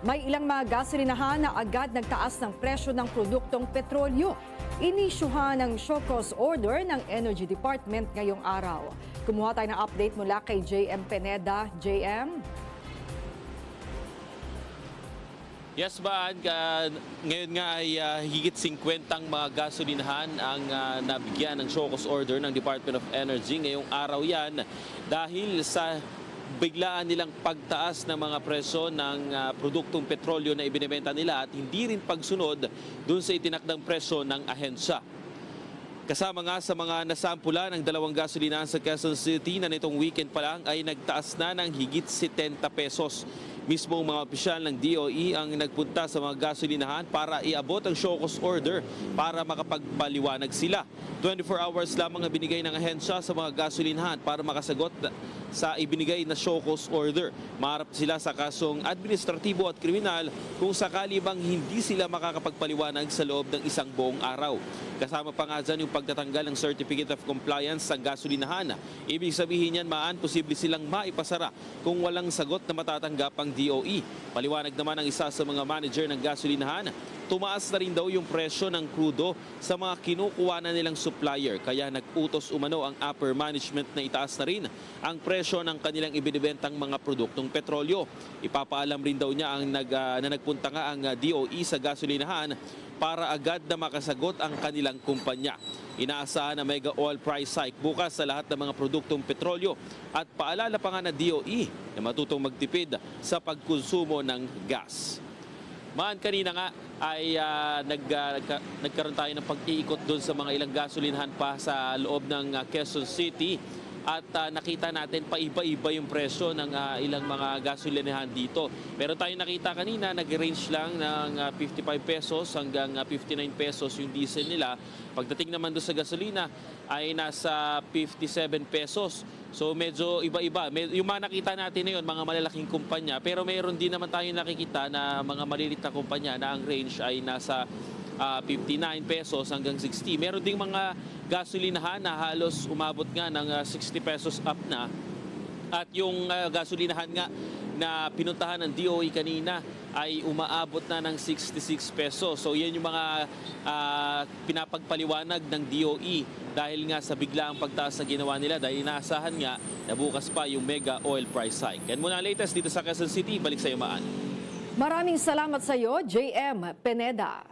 May ilang mga gasolinahan na agad nagtaas ng presyo ng produktong petrolyo. Inisyuhan ng show cause order ng Energy Department ngayong araw. Kumuha tayo ng update mula kay JM Peneda. JM? Yes, Baan, ngayon nga ay higit 50 mga gasolinahan ang nabigyan ng show cause order ng Department of Energy. Ngayong araw yan dahil sa biglaan nilang pagtaas ng mga presyo ng produktong petrolyo na ibinebenta nila at hindi rin pagsunod dun sa itinakdang presyo ng ahensya. Kasama nga sa mga nasampula ng dalawang gasolinahan sa Quezon City na nitong weekend pa lang ay nagtaas na ng higit 70 pesos. Mismo mga opisyal ng DOE ang nagpunta sa mga gasolinahan para iabot ang show cause order para makapagpaliwanag sila. 24 hours lamang ang binigay ng ahensya sa mga gasolinahan para makasagot sa ibinigay na show cause order. Maharap sila sa kasong administratibo at kriminal kung sakali bang hindi sila makakapagpaliwanag sa loob ng isang buong araw. Kasama pa nga dyan yung pagtatanggal ng Certificate of Compliance sa gasolinahan. Ibig sabihin yan, posible silang maipasara kung walang sagot na matatanggap ang DOE. Paliwanag naman ng isa sa mga manager ng gasolinahan, tumaas na rin daw yung presyo ng krudo sa mga kinukuha na nilang supplier. Kaya nag-utos umano ang upper management na itaas na rin ang presyo ng kanilang ibinibentang mga produktong petrolyo. Ipapaalam rin daw niya na nagpunta nga ang DOE sa gasolinahan para agad na makasagot ang kanilang kumpanya. Inaasahan na mega oil price hike bukas sa lahat ng mga produktong petrolyo at paalala pa nga na DOE na matutong magtipid sa pagkonsumo ng gas. Kanina nga ay nagkaroon tayo ng pag-iikot doon sa mga ilang gasolinahan pa sa loob ng Quezon City at nakita natin paiba-iba yung presyo ng ilang mga gasolinahan dito. Pero tayo nakita kanina, nag-range lang ng 55 pesos hanggang 59 pesos yung diesel nila. Pagdating naman doon sa gasolina ay nasa 57 pesos. So medyo iba-iba. Yung mga nakita natin na yun, mga malalaking kumpanya. Pero mayroon din naman tayo nakikita na mga maliliit na kumpanya na ang range ay nasa 59 pesos hanggang 60. Meron ding mga gasolinahan na halos umabot nga ng 60 pesos up na. At yung gasolinahan nga na pinuntahan ng DOE kanina ay umaabot na ng 66 pesos. So yan yung mga pinapagpaliwanag ng DOE dahil nga sa biglaang pagtaas na ginawa nila dahil inaasahan nga na bukas pa yung mega oil price hike. Yan muna latest dito sa Quezon City. Balik sa iyo, Maan. Maraming salamat sa iyo, JM Peneda.